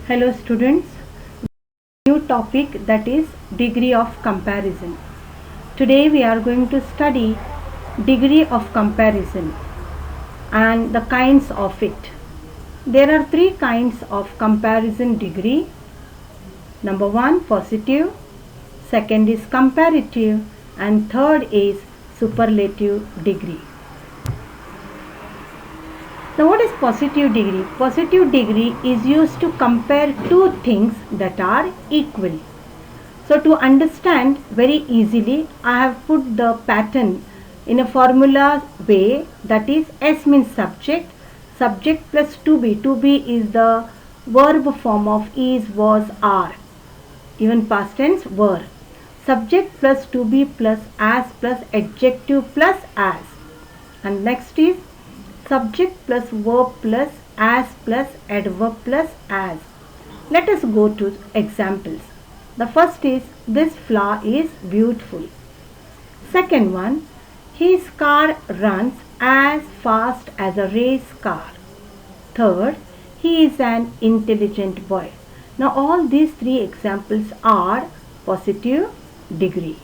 Hello students, new topic, that is degree of comparison. Today we are going to study degree of comparison and the kinds of it. There are three kinds of comparison degree. Number one, positive, second is comparative, and third is superlative degree. Now what is positive degree? Positive degree is used to compare two things that are equal. So to understand very easily, I have put the pattern in a formula way, that is S means subject, subject plus to be. To be is the verb form of is, was, are, even past tense were. Subject plus to be plus as plus adjective plus as. And next is subject plus verb plus as plus adverb plus as. Let us go to examples. The first is, this flower is beautiful. Second one, his car runs as fast as a race car. Third, he is an intelligent boy. Now all these three examples are positive degree.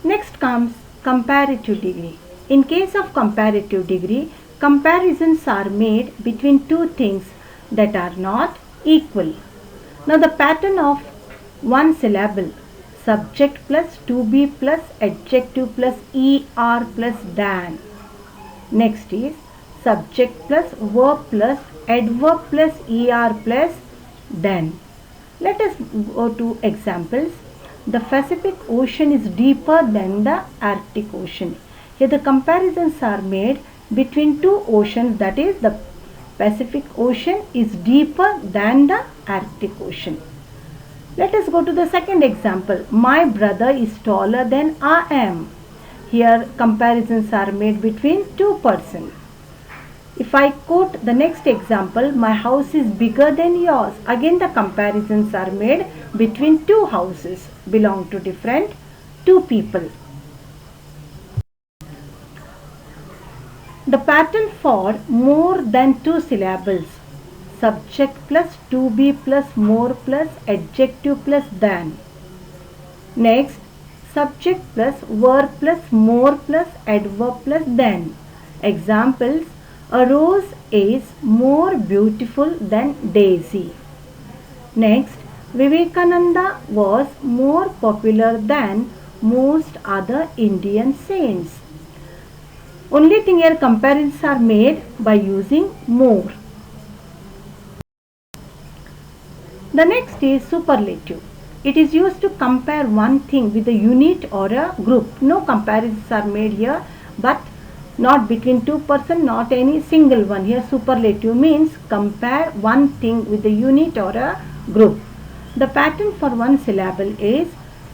Next comes comparative degree. In case of comparative degree, comparisons are made between two things that are not equal. Now the pattern of one syllable, subject plus to be plus adjective plus er plus than. Next is subject plus verb plus adverb plus er plus then. Let us go to examples. The Pacific Ocean is deeper than the Arctic Ocean. Here the comparisons are made between two oceans, that is the Pacific Ocean is deeper than the Arctic Ocean. Let us go to the second example. My brother is taller than I am. Here comparisons are made between two persons. If I quote the next example, my house is bigger than yours. Again the comparisons are made between two houses belong to different two people. The pattern for more than two syllables, subject plus to be plus more plus adjective plus than. Next, subject plus verb plus more plus adverb plus than. Examples, a rose is more beautiful than Daisy. Next, Vivekananda was more popular than most other Indian saints. Only thing here, comparisons are made by using more. The next is superlative. It is used to compare one thing with a unit or a group. No comparisons are made here, but not between two persons, not any single one. Here superlative means compare one thing with a unit or a group. The pattern for one syllable is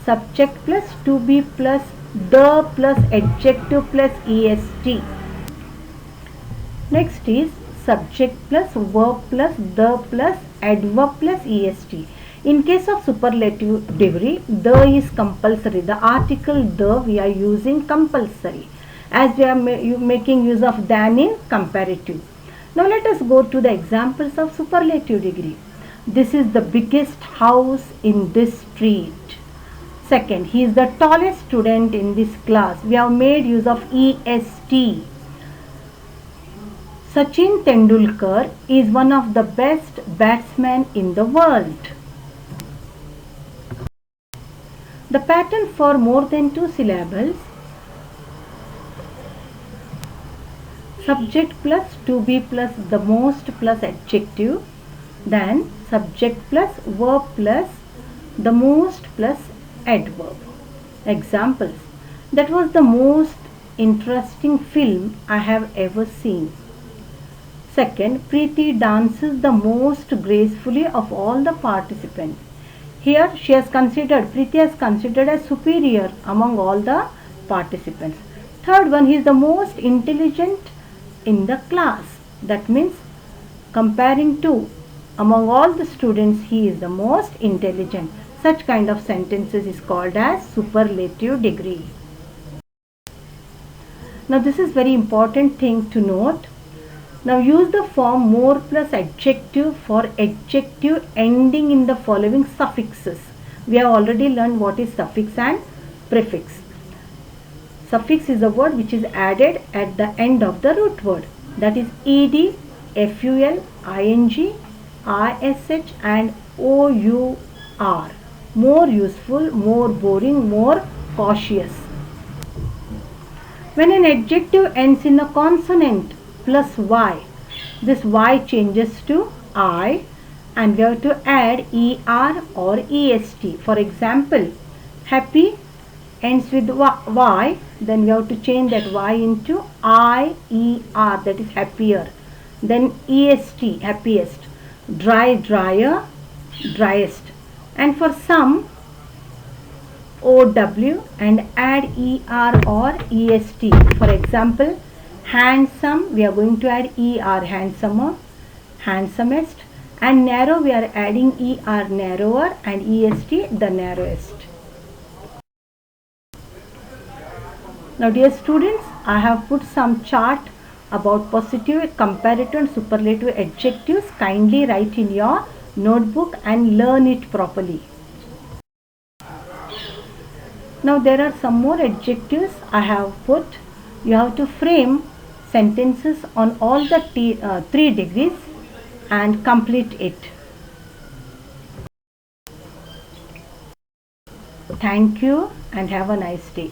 subject plus to be plus the plus adjective plus est. Next is subject plus verb plus the plus adverb plus est. In case of superlative degree, the is compulsory. The article the we are using compulsory, as we are making use of than in comparative. Now let us go to the examples of superlative degree. This is the biggest house in this street. Second, he is the tallest student in this class. We have made use of est. Sachin Tendulkar is one of the best batsmen in the world. The pattern for more than two syllables, subject plus to be plus the most plus adjective, then subject plus verb plus the most plus adverb. Examples, that was the most interesting film I have ever seen. Second, Preeti dances the most gracefully of all the participants. Here Preeti has considered as superior among all the participants. Third one, he is the most intelligent in the class. That means comparing to among all the students, he is the most intelligent. Such kind of sentences is called as superlative degree. Now this is very important thing to note. Now use the form more plus adjective for adjective ending in the following suffixes. We have already learned what is suffix and prefix. Suffix is a word which is added at the end of the root word, that is ed, ful, ing, ish and our. More useful, more boring, more cautious. When an adjective ends in a consonant plus y, this y changes to I and we have to add er or est. For example, happy ends with y, then we have to change that y into I-E-R, that is happier. Then est, happiest. Dry, drier, driest. And for some, OW and add ER or EST. For example, handsome, we are going to add ER, handsomer, handsomest. And narrow, we are adding ER, narrower, and EST, the narrowest. Now dear students, I have put some chart about positive, comparative and superlative adjectives. Kindly write in your notebook and learn it properly. Now there are some more adjectives I have put. You have to frame sentences on all the 3 degrees and complete it. Thank you and have a nice day.